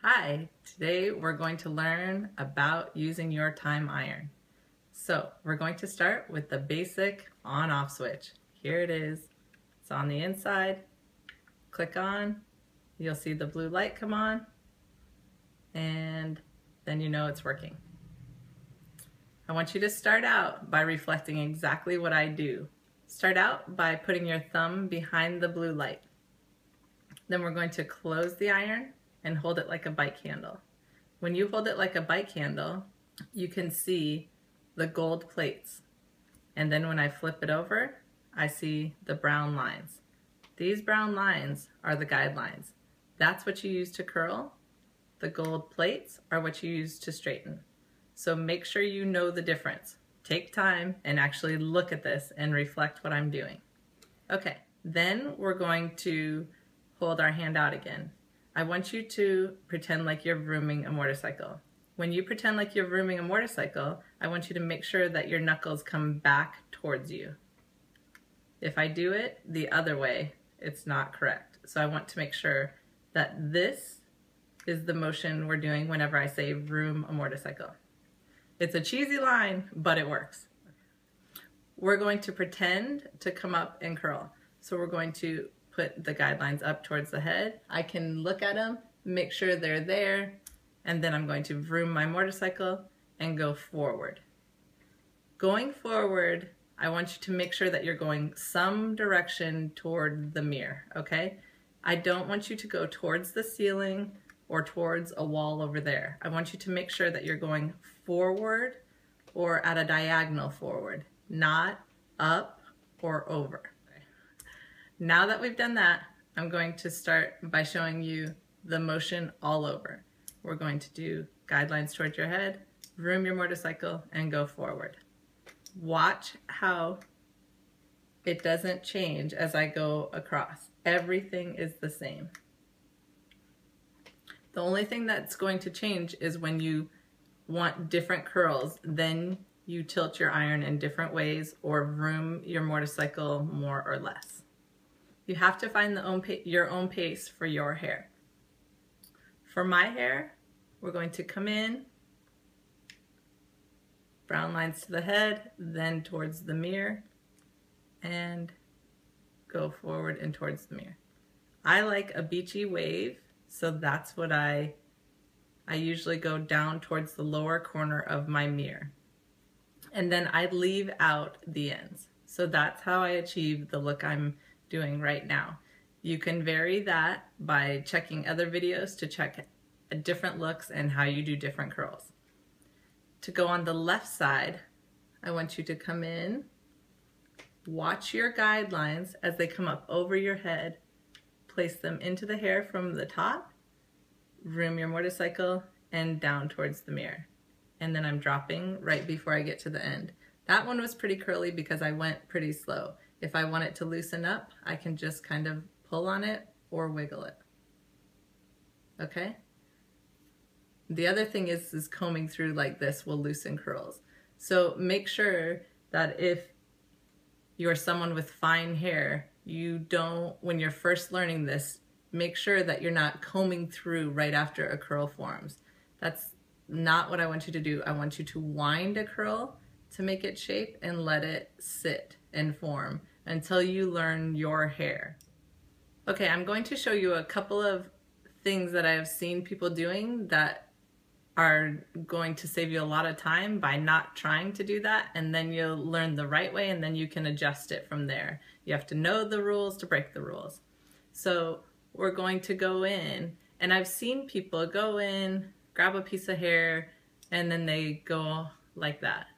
Hi, today we're going to learn about using your TYME Iron. So we're going to start with the basic on-off switch. Here it is. It's on the inside. Click on, you'll see the blue light come on, and then you know it's working. I want you to start out by reflecting exactly what I do. Start out by putting your thumb behind the blue light. Then we're going to close the iron and hold it like a bike handle. When you hold it like a bike handle, you can see the gold plates. And then when I flip it over, I see the brown lines. These brown lines are the guidelines. That's what you use to curl. The gold plates are what you use to straighten. So make sure you know the difference. Take time and actually look at this and reflect what I'm doing. Okay, then we're going to hold our hand out again. I want you to pretend like you're vrooming a motorcycle. When you pretend like you're vrooming a motorcycle, I want you to make sure that your knuckles come back towards you. If I do it the other way, it's not correct. So I want to make sure that this is the motion we're doing whenever I say vroom a motorcycle. It's a cheesy line, but it works. We're going to pretend to come up and curl. So we're going to put the guidelines up towards the head. I can look at them, make sure they're there, and then I'm going to vroom my motorcycle and go forward. Going forward, I want you to make sure that you're going some direction toward the mirror, okay? I don't want you to go towards the ceiling or towards a wall over there. I want you to make sure that you're going forward or at a diagonal forward, not up or over. Now that we've done that, I'm going to start by showing you the motion all over. We're going to do guidelines towards your head, vroom your motorcycle, and go forward. Watch how it doesn't change as I go across. Everything is the same. The only thing that's going to change is when you want different curls, then you tilt your iron in different ways or vroom your motorcycle more or less. You have to find your own pace for your hair. For my hair, we're going to come in, brown lines to the head, then towards the mirror, and go forward and towards the mirror. I like a beachy wave, so that's what I usually go down towards the lower corner of my mirror. And then I leave out the ends. So that's how I achieve the look I'm doing right now. You can vary that by checking other videos to check different looks and how you do different curls. To go on the left side, I want you to come in, watch your guidelines as they come up over your head, place them into the hair from the top, vroom your motorcycle, and down towards the mirror. And then I'm dropping right before I get to the end. That one was pretty curly because I went pretty slow. If I want it to loosen up, I can just kind of pull on it or wiggle it. Okay? The other thing is combing through like this will loosen curls. So make sure that if you're someone with fine hair, you don't, when you're first learning this, make sure that you're not combing through right after a curl forms. That's not what I want you to do. I want you to wind a curl to make it shape and let it sit and form until you learn your hair. Okay, I'm going to show you a couple of things that I have seen people doing that are going to save you a lot of time by not trying to do that, and then you'll learn the right way and then you can adjust it from there. You have to know the rules to break the rules. So we're going to go in, and I've seen people go in, grab a piece of hair, and then they go like that.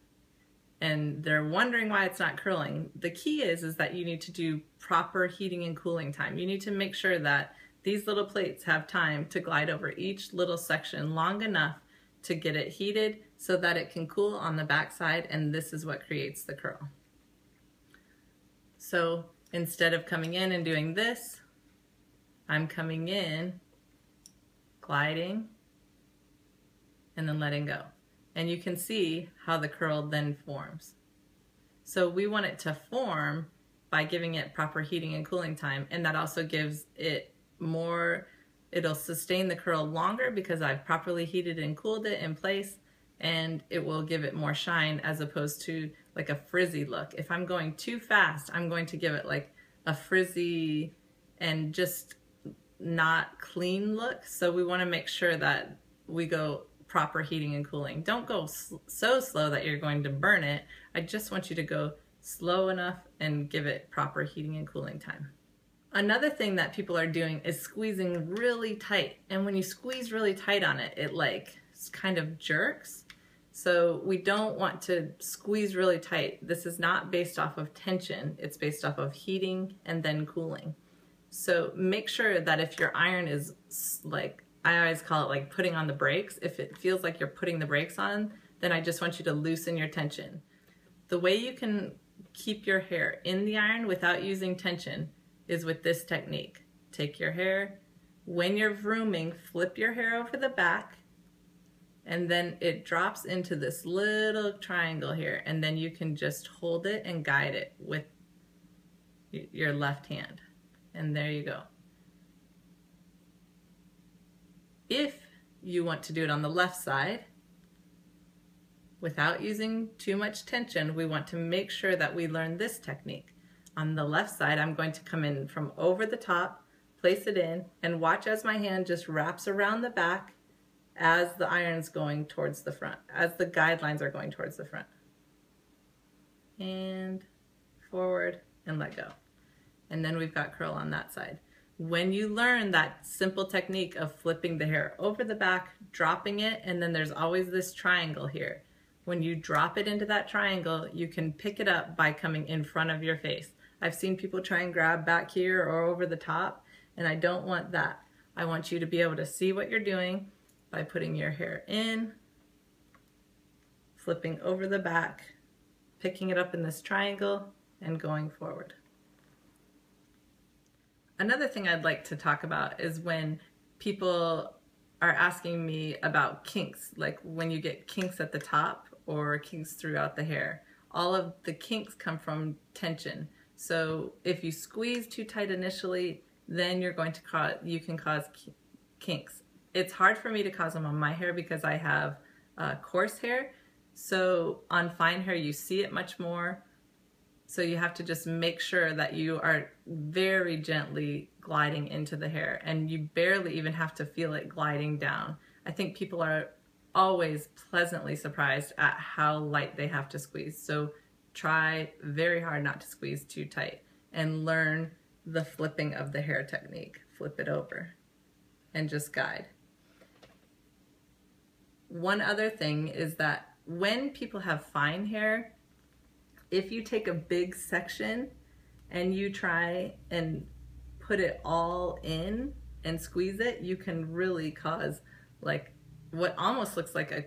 And they're wondering why it's not curling. The key is that you need to do proper heating and cooling time. You need to make sure that these little plates have time to glide over each little section long enough to get it heated so that it can cool on the back side, and this is what creates the curl. So instead of coming in and doing this, I'm coming in, gliding, and then letting go. And you can see how the curl then forms. So we want it to form by giving it proper heating and cooling time, and that also gives it more It'll sustain the curl longer because I've properly heated and cooled it in place, and it will give it more shine as opposed to like a frizzy look. If I'm going too fast, I'm going to give it like a frizzy and just not clean look. So we want to make sure that we go proper heating and cooling. Don't go so slow that you're going to burn it. I just want you to go slow enough and give it proper heating and cooling time. Another thing that people are doing is squeezing really tight. And when you squeeze really tight on it, it like kind of jerks. So we don't want to squeeze really tight. This is not based off of tension. It's based off of heating and then cooling. So make sure that if your iron is like, I always call it like putting on the brakes. If it feels like you're putting the brakes on, then I just want you to loosen your tension. The way you can keep your hair in the iron without using tension is with this technique. Take your hair, when you're vrooming, flip your hair over the back, and then it drops into this little triangle here, and then you can just hold it and guide it with your left hand. And there you go. If you want to do it on the left side, without using too much tension, we want to make sure that we learn this technique. On the left side, I'm going to come in from over the top, place it in, and watch as my hand just wraps around the back as the iron's going towards the front, as the guidelines are going towards the front. And forward and let go. And then we've got curl on that side. When you learn that simple technique of flipping the hair over the back, dropping it, and then there's always this triangle here. When you drop it into that triangle, you can pick it up by coming in front of your face. I've seen people try and grab back here or over the top, and I don't want that. I want you to be able to see what you're doing by putting your hair in, flipping over the back, picking it up in this triangle, and going forward. Another thing I'd like to talk about is when people are asking me about kinks, like when you get kinks at the top or kinks throughout the hair. All of the kinks come from tension. So if you squeeze too tight initially, then you're going to you can cause kinks. It's hard for me to cause them on my hair because I have coarse hair. So on fine hair, you see it much more. So you have to just make sure that you are very gently gliding into the hair, and you barely even have to feel it gliding down. I think people are always pleasantly surprised at how light they have to squeeze. So try very hard not to squeeze too tight and learn the flipping of the hair technique. Flip it over and just guide. One other thing is that when people have fine hair, if you take a big section and you try and put it all in and squeeze it, you can really cause like what almost looks like a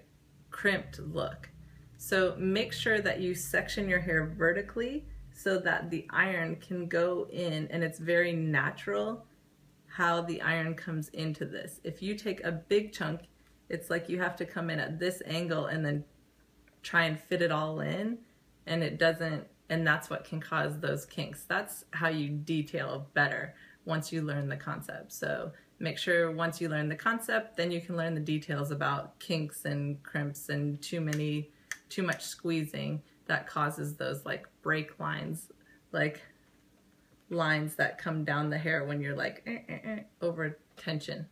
crimped look. So make sure that you section your hair vertically so that the iron can go in, and it's very natural how the iron comes into this. If you take a big chunk, it's like you have to come in at this angle and then try and fit it all in, and it doesn't, and that's what can cause those kinks. That's how you detail better once you learn the concept. So make sure once you learn the concept, then you can learn the details about kinks and crimps and too much squeezing that causes those like break lines, like lines that come down the hair when you're like over tension.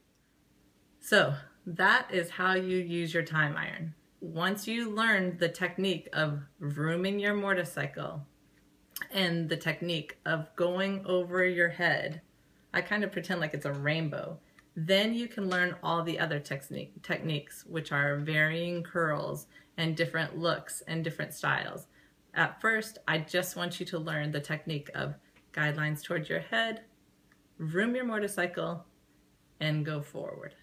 So that is how you use your time iron. Once you learn the technique of vrooming your motorcycle and the technique of going over your head, I kind of pretend like it's a rainbow, then you can learn all the other techniques, which are varying curls and different looks and different styles. At first, I just want you to learn the technique of guidelines towards your head, vroom your motorcycle, and go forward.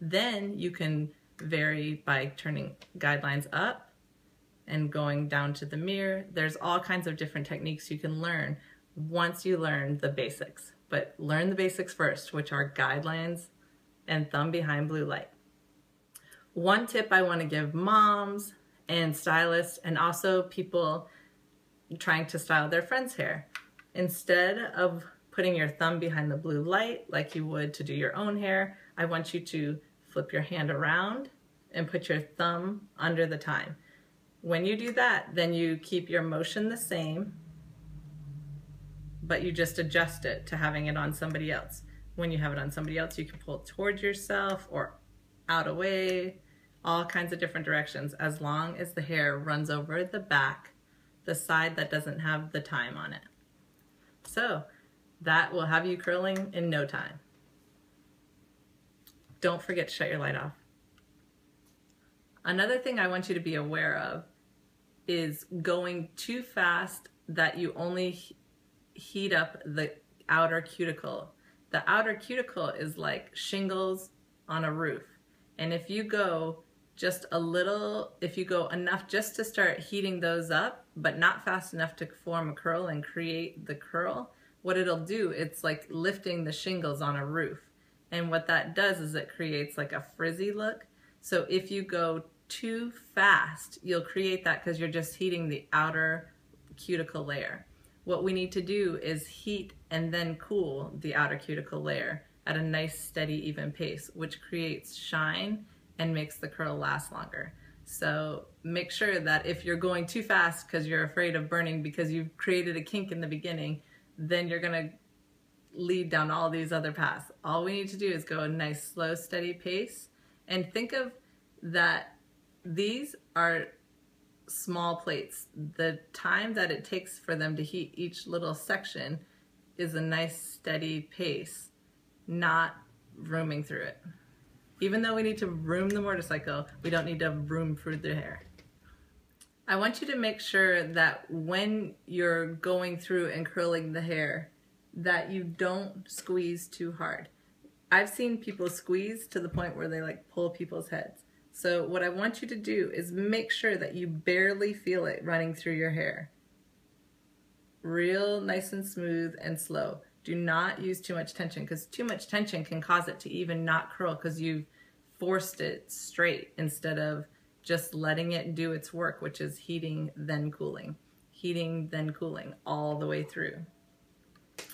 Then you can vary by turning guidelines up and going down to the mirror. There's all kinds of different techniques you can learn once you learn the basics. But learn the basics first, which are guidelines and thumb behind blue light. One tip I want to give moms and stylists and also people trying to style their friends' hair. Instead of putting your thumb behind the blue light like you would to do your own hair, I want you to flip your hand around and put your thumb under the time. When you do that, then you keep your motion the same, but you just adjust it to having it on somebody else. When you have it on somebody else, you can pull it towards yourself or out away, all kinds of different directions, as long as the hair runs over the back, the side that doesn't have the time on it. So that will have you curling in no time. Don't forget to shut your light off. Another thing I want you to be aware of is going too fast that you only heat up the outer cuticle. The outer cuticle is like shingles on a roof. And if you go just a little, if you go enough just to start heating those up, but not fast enough to form a curl and create the curl, what it'll do, it's like lifting the shingles on a roof. And what that does is it creates like a frizzy look. So if you go too fast, you'll create that because you're just heating the outer cuticle layer. What we need to do is heat and then cool the outer cuticle layer at a nice, steady, even pace, which creates shine and makes the curl last longer. So make sure that if you're going too fast because you're afraid of burning because you've created a kink in the beginning, then you're gonna lead down all these other paths. All we need to do is go a nice, slow, steady pace, and think of that these are small plates. The time that it takes for them to heat each little section is a nice, steady pace, not vrooming through it. Even though we need to vroom the motorcycle, we don't need to vroom through the hair. I want you to make sure that when you're going through and curling the hair, that you don't squeeze too hard. I've seen people squeeze to the point where they like pull people's heads. So what I want you to do is make sure that you barely feel it running through your hair. Real nice and smooth and slow. Do not use too much tension, because too much tension can cause it to even not curl because you've forced it straight instead of just letting it do its work, which is heating then cooling all the way through.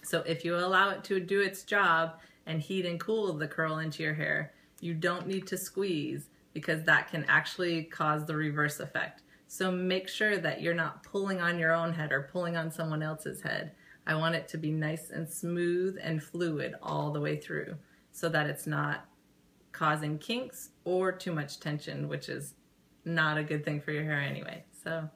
So if you allow it to do its job and heat and cool the curl into your hair, you don't need to squeeze, because that can actually cause the reverse effect. So make sure that you're not pulling on your own head or pulling on someone else's head. I want it to be nice and smooth and fluid all the way through, so that it's not causing kinks or too much tension, which is not a good thing for your hair anyway. So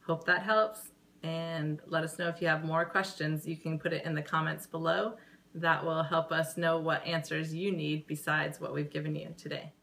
hope that helps, and let us know if you have more questions. You can put it in the comments below. That will help us know what answers you need besides what we've given you today.